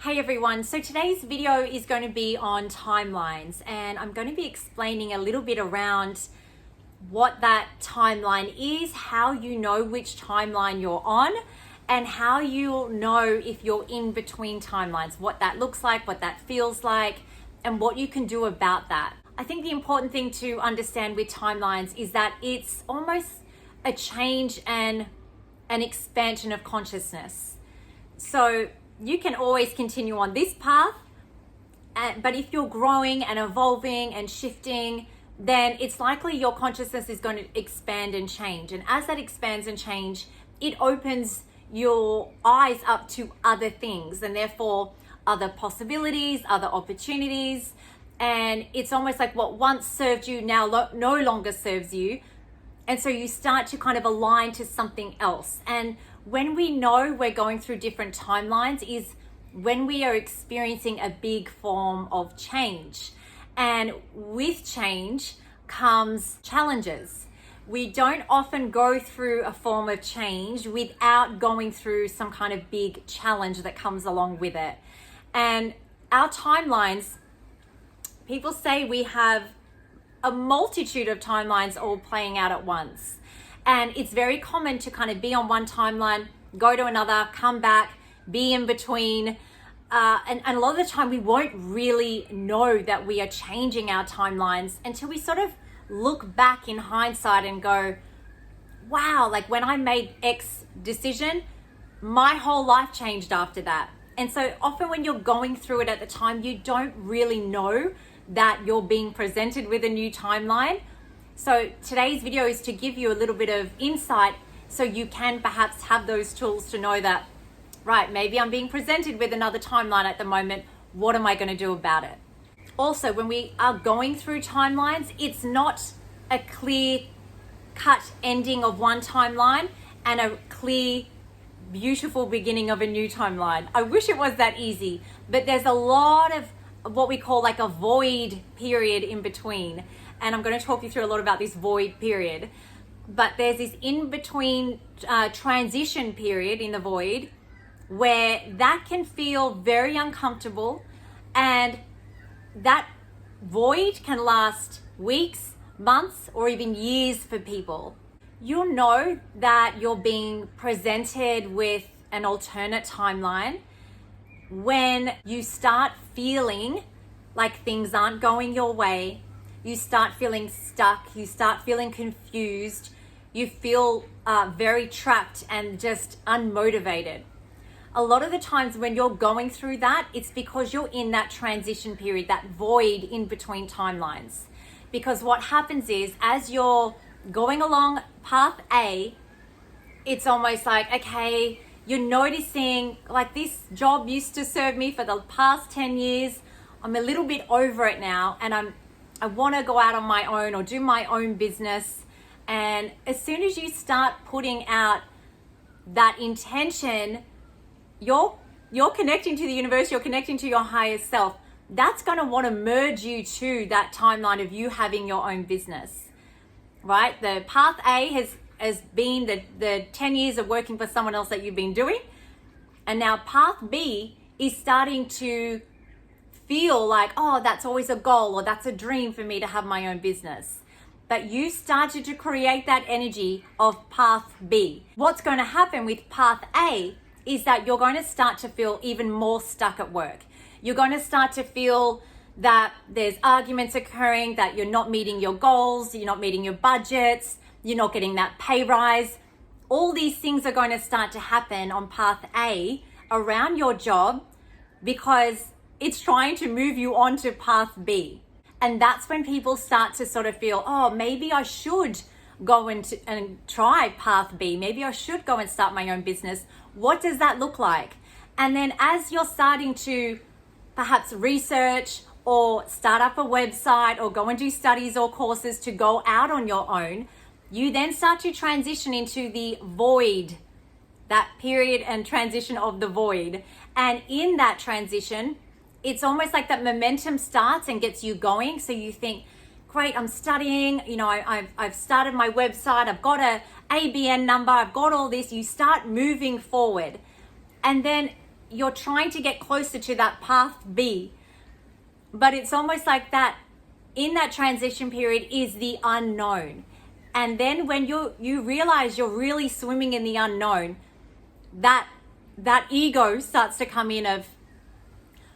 Hey everyone, so today's video is going to be on timelines, and I'm going to be explaining a little bit around what that timeline is, how you know which timeline you're on, and how you'll know if you're in between timelines, what that looks like, what that feels like, and what you can do about that. I think the important thing to understand with timelines is that it's almost a change and an expansion of consciousness. So you can always continue on this path, but if you're growing and evolving and shifting, then it's likely your consciousness is going to expand and change. And as that expands and change, it opens your eyes up to other things and therefore other possibilities, other opportunities. And it's almost like what once served you now no longer serves you. And so you start to kind of align to something else. And when we know we're going through different timelines is when we are experiencing a big form of change. And with change comes challenges. We don't often go through a form of change without going through some kind of big challenge that comes along with it. And our timelines, people say we have a multitude of timelines all playing out at once. And it's very common to kind of be on one timeline, go to another, come back, be in between. And a lot of the time we won't really know that we are changing our timelines until we sort of look back in hindsight and go, wow, like when I made X decision, my whole life changed after that. And so often when you're going through it at the time, you don't really know that you're being presented with a new timeline. So today's video is to give you a little bit of insight so you can perhaps have those tools to know that, right, maybe I'm being presented with another timeline at the moment. What am I going to do about it? Also, when we are going through timelines, it's not a clear cut ending of one timeline and a clear, beautiful beginning of a new timeline. I wish it was that easy, but there's a lot of what we call like a void period in between. And I'm going to talk you through a lot about this void period. But there's this in-between transition period in the void where that can feel very uncomfortable, and that void can last weeks, months, or even years for people. You'll know that you're being presented with an alternate timeline when you start feeling like things aren't going your way. You start feeling stuck, you start feeling confused, you feel very trapped and just unmotivated. A lot of the times when you're going through that, it's because you're in that transition period, that void in between timelines. Because what happens is, as you're going along path A, it's almost like, okay, you're noticing like this job used to serve me for the past 10 years. I'm a little bit over it now, and I want to go out on my own or do my own business. And as soon as you start putting out that intention, you're connecting to the universe, you're connecting to your higher self. That's going to want to merge you to that timeline of you having your own business, right? The path A has been the 10 years of working for someone else that you've been doing. And now path B is starting to feel like, oh, that's always a goal or that's a dream for me to have my own business. But you started to create that energy of path B. What's going to happen with path A is that you're going to start to feel even more stuck at work. You're going to start to feel that there's arguments occurring, that you're not meeting your goals, you're not meeting your budgets, you're not getting that pay rise. All these things are going to start to happen on path A around your job because it's trying to move you on to path B. And that's when people start to sort of feel, oh, maybe I should go and try path B. Maybe I should go and start my own business. What does that look like? And then as you're starting to perhaps research or start up a website or go and do studies or courses to go out on your own, you then start to transition into the void, that period and transition of the void. And in that transition, it's almost like that momentum starts and gets you going. So you think, great, I'm studying, I've started my website, I've got a ABN number, I've got all this. You start moving forward. And then you're trying to get closer to that path B. But it's almost like that in that transition period is the unknown. And then when you realize you're really swimming in the unknown, that ego starts to come in of,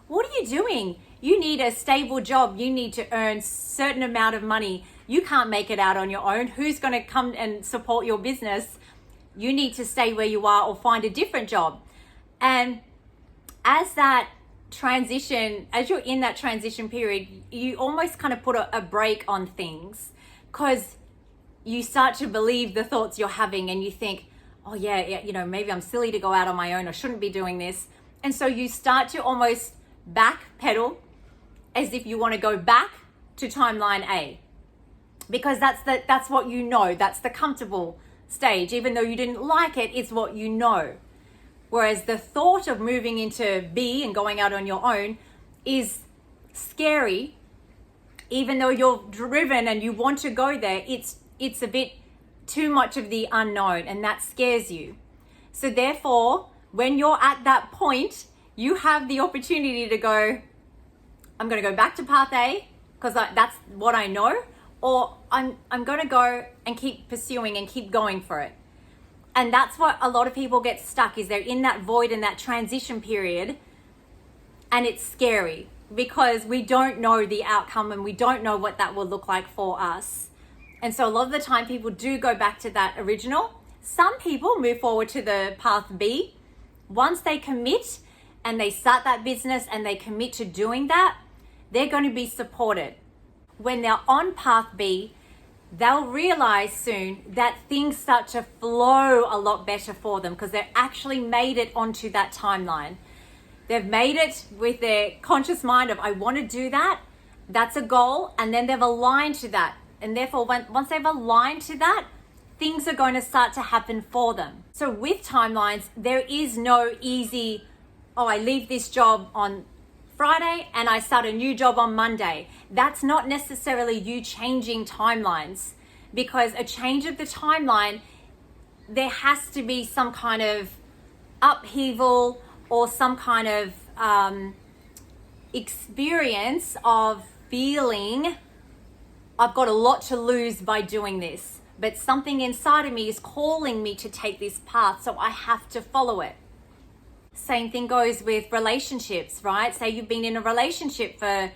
what are you doing? You need a stable job. You need to earn certain amount of money. You can't make it out on your own. Who's going to come and support your business? You need to stay where you are or find a different job. And as you're in that transition period, you almost kind of put a brake on things, because you start to believe the thoughts you're having and you think, oh yeah, maybe I'm silly to go out on my own, or shouldn't be doing this. And so you start to almost backpedal as if you want to go back to timeline A, because that's what you know, that's the comfortable stage. Even though you didn't like it, it's what you know. Whereas the thought of moving into B and going out on your own is scary. Even though you're driven and you want to go there, it's a bit too much of the unknown, and that scares you. So therefore, when you're at that point, you have the opportunity to go, I'm going to go back to path A because that's what I know, or I'm going to go and keep pursuing and keep going for it. And that's what a lot of people get stuck, is they're in that void and that transition period, and it's scary because we don't know the outcome and we don't know what that will look like for us. And so a lot of the time people do go back to that original. Some people move forward to the path B. Once they commit and they start that business and they commit to doing that, they're going to be supported. When they're on path B, they'll realize soon that things start to flow a lot better for them because they've actually made it onto that timeline. They've made it with their conscious mind of, I want to do that. That's a goal. And then they've aligned to that. And therefore, once they've aligned to that, things are going to start to happen for them. So with timelines, there is no easy, I leave this job on Friday and I start a new job on Monday. That's not necessarily you changing timelines, because a change of the timeline, there has to be some kind of upheaval or some kind of experience of feeling, I've got a lot to lose by doing this, but something inside of me is calling me to take this path, so I have to follow it. Same thing goes with relationships, right? Say you've been in a relationship for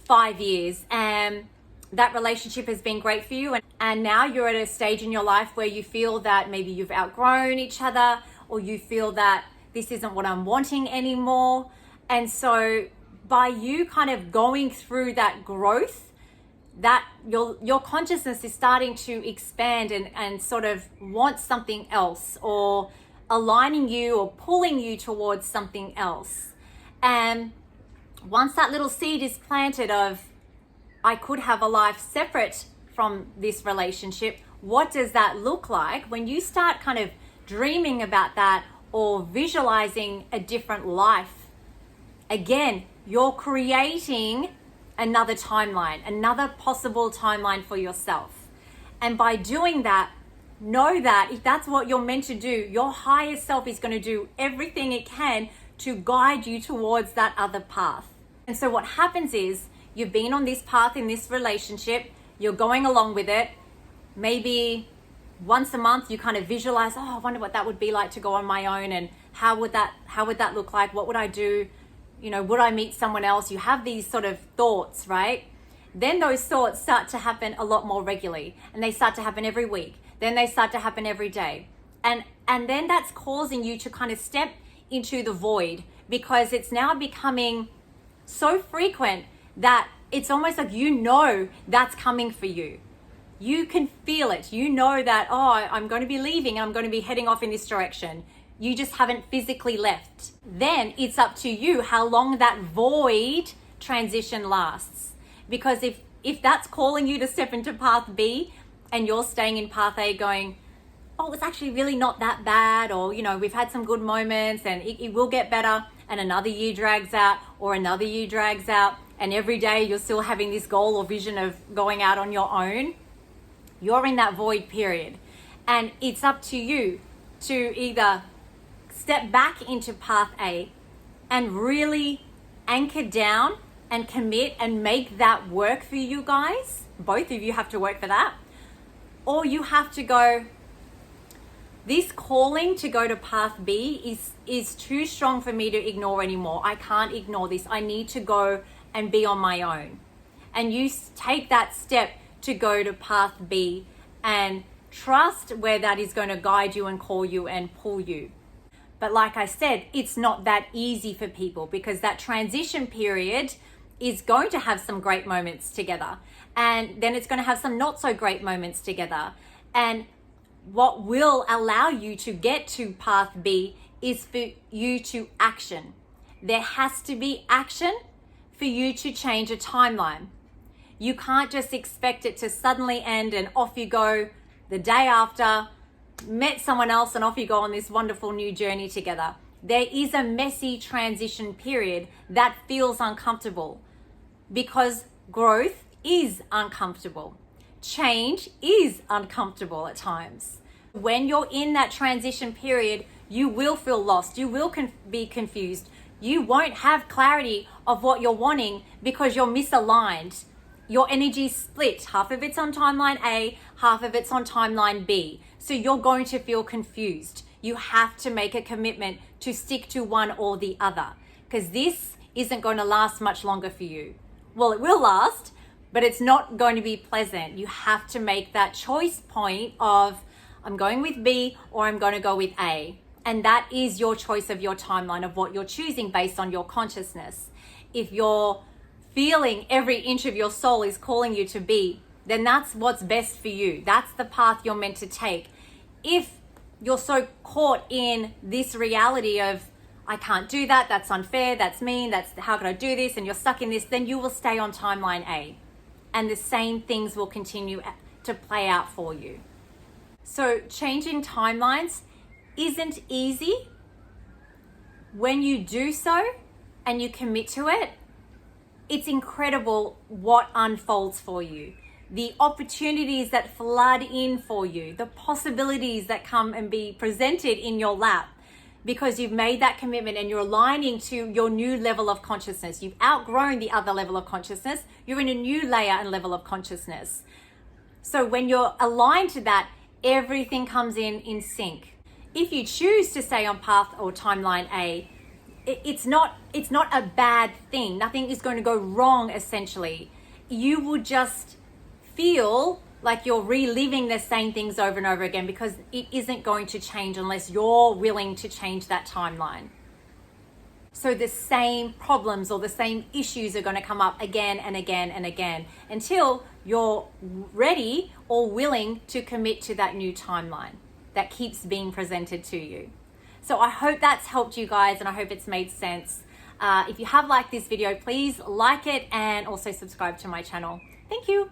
5 years and that relationship has been great for you, and now you're at a stage in your life where you feel that maybe you've outgrown each other, or you feel that this isn't what I'm wanting anymore. And so by you kind of going through that growth, that your consciousness is starting to expand and sort of want something else, or aligning you or pulling you towards something else. And once that little seed is planted of, I could have a life separate from this relationship, what does that look like? When you start kind of dreaming about that or visualizing a different life, again, you're creating another timeline, another possible timeline for yourself. And by doing that, know that if that's what you're meant to do, your higher self is going to do everything it can to guide you towards that other path. And so what happens is, you've been on this path in this relationship, you're going along with it. Maybe once a month you kind of visualize, I wonder what that would be like to go on my own, and how would that look like? What would I do? Would I meet someone else? You have these sort of thoughts, right? Then those thoughts start to happen a lot more regularly, and they start to happen every week. Then they start to happen every day. And then that's causing you to kind of step into the void, because it's now becoming so frequent that it's almost like that's coming for you. You can feel it. You know that, I'm going to be leaving and I'm going to be heading off in this direction. You just haven't physically left. Then it's up to you how long that void transition lasts. Because if that's calling you to step into path B and you're staying in path A going, it's actually really not that bad, or, we've had some good moments and it will get better, and another year drags out or another year drags out, and every day you're still having this goal or vision of going out on your own, you're in that void period. And it's up to you to either step back into path A and really anchor down and commit and make that work for you guys. Both of you have to work for that. Or you have to go, this calling to go to path B is too strong for me to ignore anymore. I can't ignore this. I need to go and be on my own. And you take that step to go to path B and trust where that is going to guide you and call you and pull you. But like I said, it's not that easy for people, because that transition period is going to have some great moments together, and then it's going to have some not so great moments together. And what will allow you to get to path B is for you to action. There has to be action for you to change a timeline. You can't just expect it to suddenly end and off you go the day after, met someone else, and off you go on this wonderful new journey together. There is a messy transition period that feels uncomfortable, because growth is uncomfortable. Change is uncomfortable at times. When you're in that transition period, you will feel lost. You will be confused. You won't have clarity of what you're wanting because you're misaligned. Your energy split. Half of it's on timeline A, half of it's on timeline B. So you're going to feel confused. You have to make a commitment to stick to one or the other, because this isn't going to last much longer for you. Well, it will last, but it's not going to be pleasant. You have to make that choice point of, I'm going with B or I'm going to go with A. And that is your choice of your timeline, of what you're choosing based on your consciousness. If you're feeling every inch of your soul is calling you to B, then that's what's best for you. That's the path you're meant to take. If you're so caught in this reality of, I can't do that, that's unfair, that's mean, that's how can I do this, and you're stuck in this, then you will stay on timeline A. And the same things will continue to play out for you. So changing timelines isn't easy. When you do so and you commit to it, it's incredible what unfolds for you. The opportunities that flood in for you, the possibilities that come and be presented in your lap, because you've made that commitment and you're aligning to your new level of consciousness. You've outgrown the other level of consciousness. You're in a new layer and level of consciousness. So when you're aligned to that, everything comes in sync. If you choose to stay on path or timeline A, it's not a bad thing. Nothing is going to go wrong, essentially. You will just feel like you're reliving the same things over and over again, because it isn't going to change unless you're willing to change that timeline. So the same problems or the same issues are going to come up again and again and again until you're ready or willing to commit to that new timeline that keeps being presented to you. So I hope that's helped you guys, and I hope it's made sense. If you have liked this video, please like it and also subscribe to my channel. Thank you.